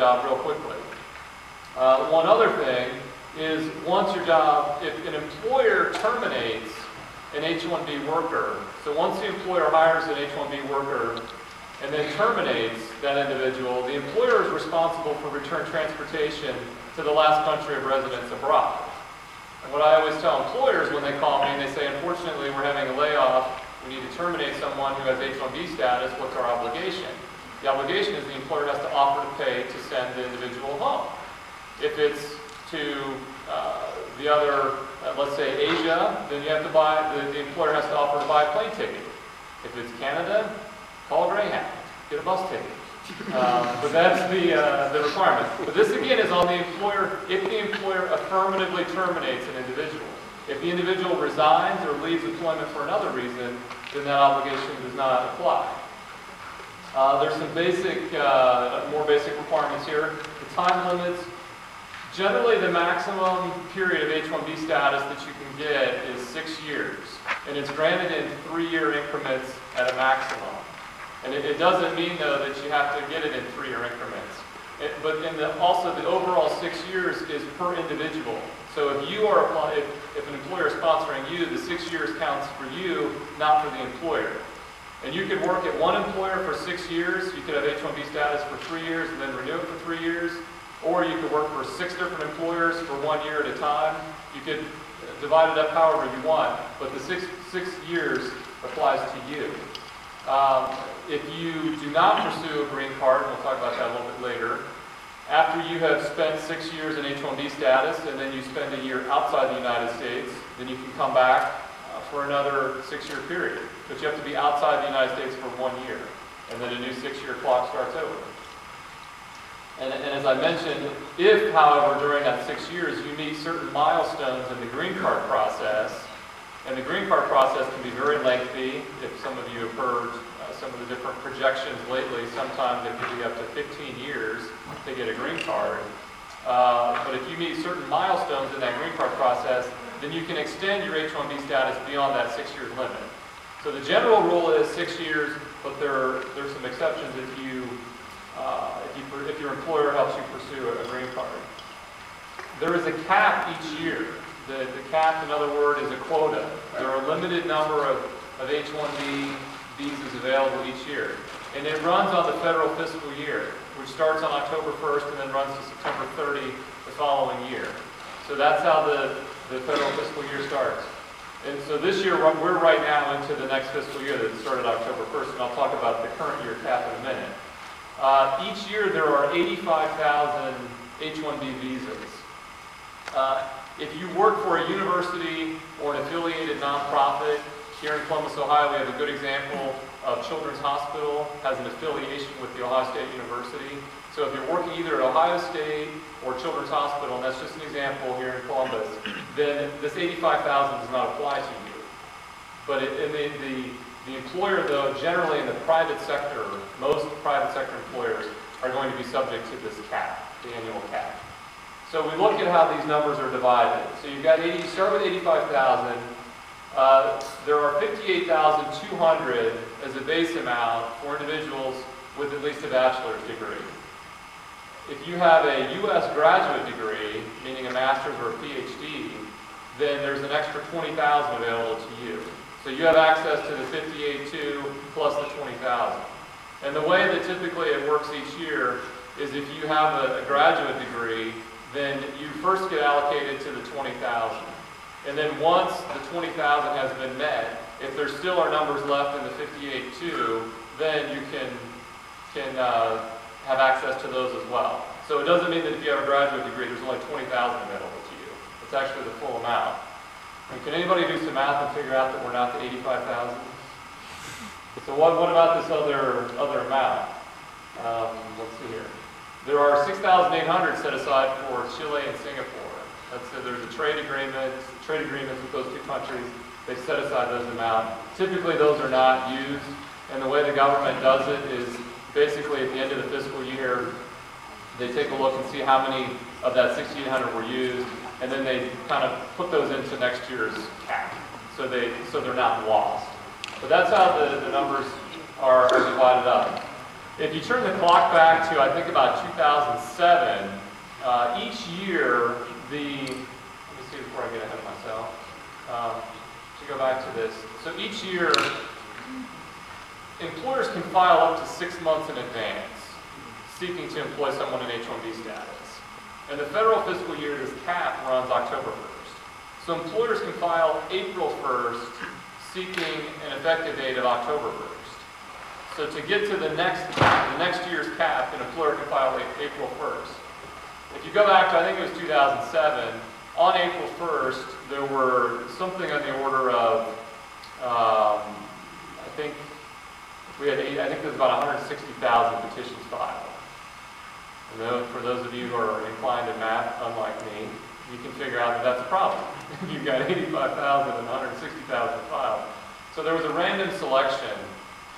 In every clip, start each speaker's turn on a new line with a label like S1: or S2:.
S1: job real quickly. One other thing is once your job, if an employer terminates an H-1B worker, so once the employer hires an H-1B worker and then terminates that individual, the employer is responsible for return transportation to the last country of residence abroad. And what I always tell employers when they call me and they say, unfortunately, we're having a layoff, we need to terminate someone who has H-1B status, what's our obligation? The obligation is the employer has to offer to pay to send the individual home. If it's to the other, let's say Asia, then you have to buy, the employer has to offer to buy a plane ticket. If it's Canada, call a Greyhound, get a bus ticket. But that's the requirement. But this again is on the employer, if the employer affirmatively terminates an individual. If the individual resigns or leaves employment for another reason, then that obligation does not apply. There's some basic, more basic requirements here. The time limits. Generally, the maximum period of H-1B status that you can get is 6 years, and it's granted in 3-year increments at a maximum. And it doesn't mean, though, that you have to get it in 3-year increments. But also, the overall 6 years is per individual. So if you are if an employer is sponsoring you, the 6 years counts for you, not for the employer. And you could work at one employer for 6 years. You could have H-1B status for 3 years and then renew it for 3 years. Or you could work for 6 different employers for 1 year at a time. You could divide it up however you want, but the six years applies to you. If you do not pursue a green card, and we'll talk about that a little bit later, after you have spent 6 years in H-1B status and then you spend a year outside the United States, then you can come back for another 6-year period. But you have to be outside the United States for 1 year, and then a new 6-year clock starts over. And as I mentioned, if, however, during that 6 years you meet certain milestones in the green card process, and the green card process can be very lengthy. If some of you have heard some of the different projections lately, sometimes it could be up to 15 years to get a green card. But if you meet certain milestones in that green card process, then you can extend your H-1B status beyond that 6-year limit. So the general rule is 6 years, but there's some exceptions if your employer helps you pursue a green card. There is a cap each year. The cap, in other words, is a quota. There are a limited number of H-1B visas available each year. And it runs on the federal fiscal year, which starts on October 1st and then runs to September 30 the following year. So that's how the federal fiscal year starts. And so this year, we're right now into the next fiscal year that started October 1st, and I'll talk about the current year cap in a minute. Each year there are 85,000 H-1B visas. If you work for a university or an affiliated nonprofit, here in Columbus, Ohio, we have a good example of Children's Hospital has an affiliation with the Ohio State University. So if you're working either at Ohio State or Children's Hospital, and that's just an example here in Columbus, then this 85,000 does not apply to you. But the employer, though, generally in the private sector, most private sector employers are going to be subject to this cap, the annual cap. So we look at how these numbers are divided. So you've got you start with 85,000. There are 58,200 as a base amount for individuals with at least a bachelor's degree. If you have a U.S. graduate degree, meaning a master's or a PhD, then there's an extra 20,000 available to you. So you have access to the 58,200 plus the 20,000. And the way that typically it works each year is if you have a graduate degree, then you first get allocated to the 20,000. And then once the 20,000 has been met, if there still are numbers left in the 58,200, then you can have access to those as well. So it doesn't mean that if you have a graduate degree, there's only 20,000 available to you. It's actually the full amount. And can anybody do some math and figure out that we're not to 85,000? So what about this other amount? Let's see here. There are 6,800 set aside for Chile and Singapore. There's a trade agreements with those two countries. They set aside those amounts. Typically, those are not used, and the way the government does it is basically at the end of the fiscal year, they take a look and see how many of that 6,800 were used, and then they kind of put those into next year's cap, so they're not lost. But that's how the numbers are divided up. If you turn the clock back to, I think, about 2007, each year let me see before I get ahead of myself, to go back to this. So each year, employers can file up to 6 months in advance seeking to employ someone in H-1B status. And the federal fiscal year, this cap runs October 1st. So employers can file April 1st seeking an effective date of October 1st. So to get to the next year's cap, an employer can file April 1st. If you go back to, I think it was 2007, on April 1st, there were something on the order of, I think there was about 160,000 petitions filed. And for those of you who are inclined to math, unlike me, you can figure out that that's a problem. You've got 85,000 and 160,000 filed. So there was a random selection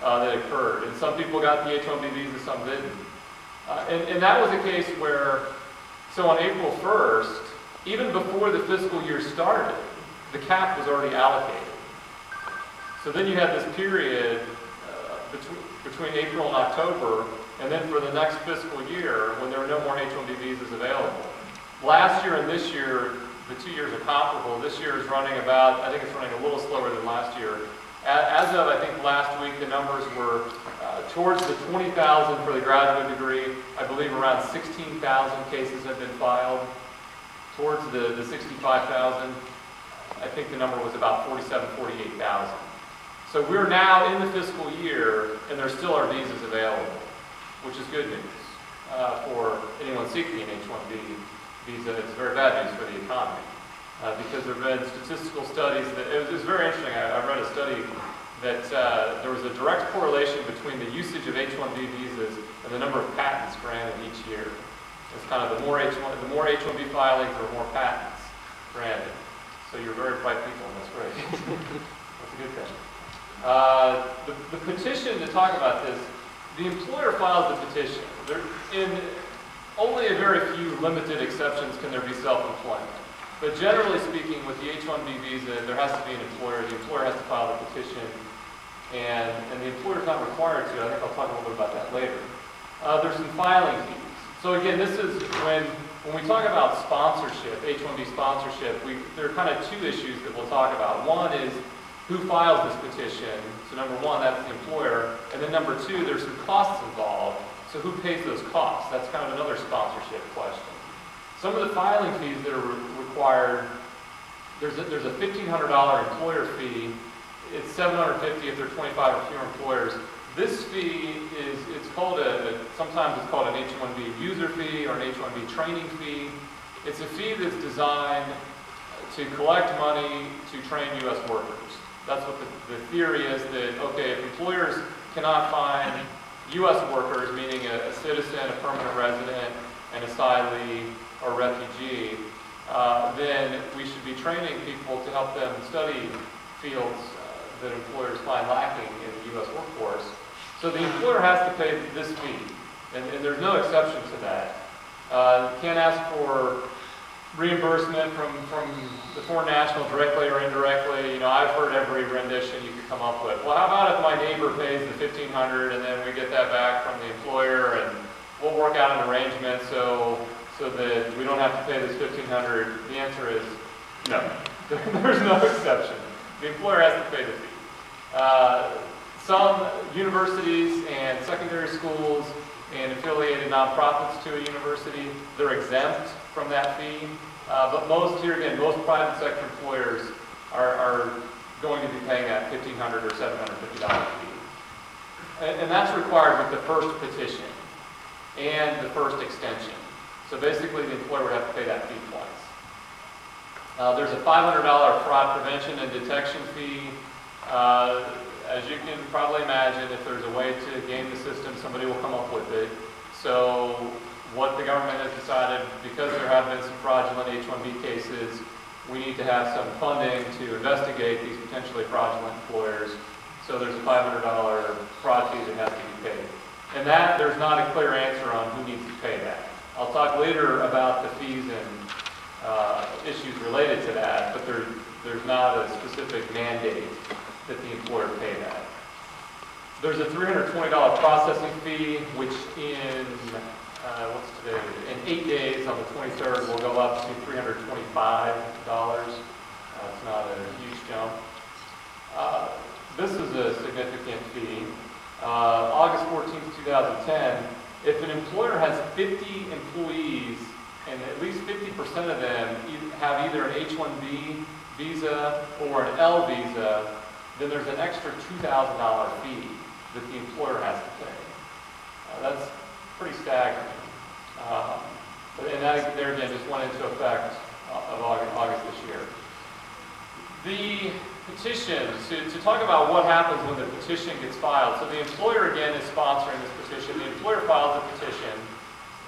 S1: that occurred, and some people got the H-1B visa, some didn't. And that was a case where, so on April 1st, even before the fiscal year started, the cap was already allocated. So then you had this period between April and October, and then for the next fiscal year, when there were no more H-1B visas available. Last year and this year, the 2 years are comparable. This year is running about, I think it's running a little slower than last year. As of, I think, last week, the numbers were towards the 20,000 for the graduate degree. I believe around 16,000 cases have been filed. Towards the 65,000, I think the number was about 48,000. So we're now in the fiscal year, and there still are visas available, which is good news for anyone seeking an H-1B visa. It's very bad news for the economy. Because there have been statistical studies that, it was very interesting. I read a study that there was a direct correlation between the usage of H-1B visas and the number of patents granted each year. It's kind of the more H-1B filings, there are more patents granted. So you're very bright people, and that's great. That's a good thing. The petition, to talk about this, the employer files the petition. In only a very few limited exceptions can there be self-employment. But generally speaking, with the H-1B visa, there has to be an employer. The employer has to file the petition, and the employer is not required to. I think I'll talk a little bit about that later. There's some filing fees. So again, this is when we talk about sponsorship, H-1B sponsorship, there are kind of two issues that we'll talk about. One is who files this petition. So number one, that's the employer. And then number two, there's some costs involved. So who pays those costs? That's kind of another sponsorship question. Some of the filing fees that are required, there's a $1,500 employer fee. It's $750 if there are 25 or fewer employers. This fee is, sometimes it's called an H-1B user fee or an H-1B training fee. It's a fee that's designed to collect money to train U.S. workers. That's what the theory is, that, okay, if employers cannot find U.S. workers, meaning a citizen, a permanent resident, an asylee, or refugee, then we should be training people to help them study fields that employers find lacking in the U.S. workforce. So the employer has to pay this fee, and there's no exception to that. Can't ask for reimbursement from the foreign national directly or indirectly. You know, I've heard every rendition you could come up with. Well, how about if my neighbor pays the $1,500 and then we get that back from the employer and we'll work out an arrangement so that we don't have to pay this $1,500? The answer is no. There's no exception. The employer has to pay the fee. Some universities and secondary schools and affiliated nonprofits to a university, they're exempt from that fee. But most private sector employers are going to be paying that $1,500 or $750 fee. And that's required with the first petition and the first extension. So basically the employer would have to pay that fee twice. There's a $500 fraud prevention and detection fee. As you can probably imagine, if there's a way to game the system, somebody will come up with it. So what the government has decided, because there have been some fraudulent H-1B cases, we need to have some funding to investigate these potentially fraudulent employers. So there's a $500 fraud fee that has to be paid. And that, there's not a clear answer on who needs to pay that. I'll talk later about the fees and issues related to that, but there's not a specific mandate that the employer pay that. There's a $320 processing fee, which in, what's today? In 8 days, on the 23rd, will go up to $325. It's not a huge jump. This is a significant fee. August 14th, 2010, if an employer has 50 employees and at least 50% of them have either an H-1B visa or an L visa, then there's an extra $2,000 fee that the employer has to pay. That's pretty staggering. And that, there again, just went into effect of August this year. The petition, to talk about what happens when the petition gets filed. So the employer, again, is sponsoring this petition. The employer files a petition,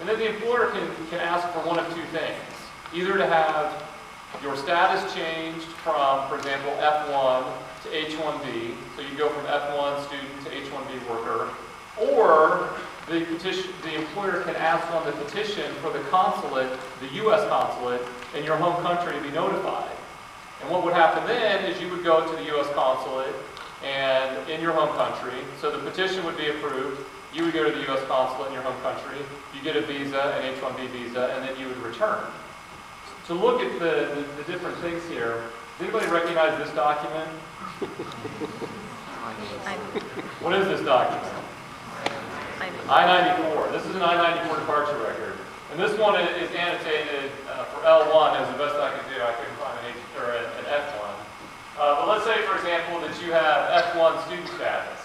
S1: and then the employer can ask for one of two things. Either to have your status changed from, for example, F1 to H-1B, so you go from F1 student to H-1B worker, or the employer can ask on the petition for the consulate, the U.S. consulate, in your home country to be notified. And what would happen then is you would go to the U.S. consulate and in your home country, so the petition would be approved, you would go to the U.S. consulate in your home country, you get a visa, an H-1B visa, and then you would return. To look at the different things here, does anybody recognize this document? What is this document? I-94. This is an I-94 departure record. And this one is annotated for L1 as the best I could do. I couldn't find an F1. But let's say, for example, that you have F1 student status.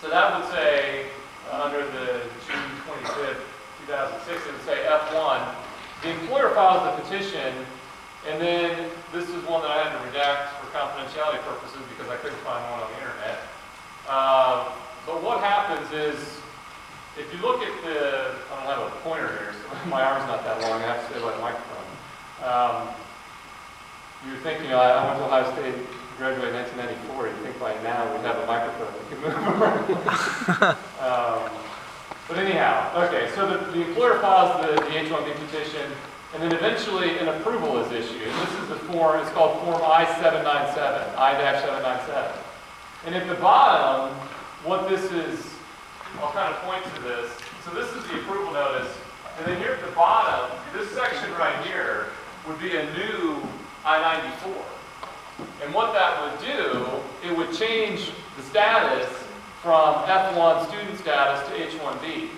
S1: So that would say, under the June 25th, 2006, it would say F1. The employer files the petition, and then this is one that I had to redact for confidentiality purposes because I couldn't find one on the internet. But what happens is, if you look at the, I don't have a pointer here, so my arm's not that long, I have to stay by the microphone. You're thinking, I went to Ohio State, graduated in 1994, you'd think by now we'd have a microphone that could move around. But anyhow, okay, so the employer files the H-1B petition, and then eventually an approval is issued. This is the form, it's called Form I-797, I-797. And at the bottom, what this is, I'll kind of point to this. So this is the approval notice, and then here at the bottom, this section right here would be a new I-94. And what that would do, it would change the status from F1 student status to H-1B.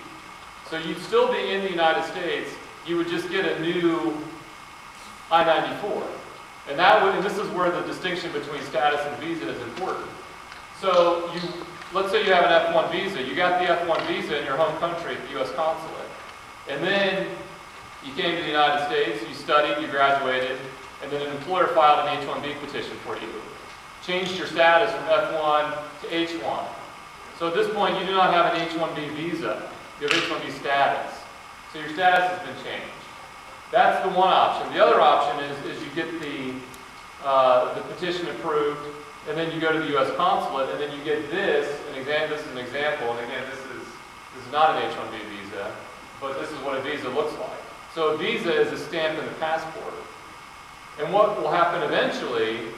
S1: So you'd still be in the United States, you would just get a new I-94. And this is where the distinction between status and visa is important. So let's say you have an F1 visa. You got the F1 visa in your home country at the U.S. consulate. And then you came to the United States, you studied, you graduated, and then an employer filed an H-1B petition for you. Changed your status from F1 to H-1. So at this point, you do not have an H-1B visa. You have H-1B status. So your status has been changed. That's the one option. The other option is you get the petition approved, and then you go to the U.S. consulate, and then you get this is an example, and again, this is not an H-1B visa, but this is what a visa looks like. So a visa is a stamp in the passport. And what will happen eventually,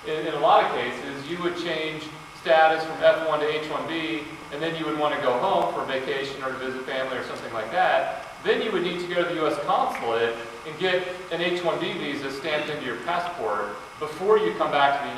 S1: in a lot of cases, you would change status from F1 to H-1B, and then you would want to go home for vacation or to visit family or something like that. Then you would need to go to the U.S. consulate and get an H-1B visa stamped into your passport before you come back to the United States.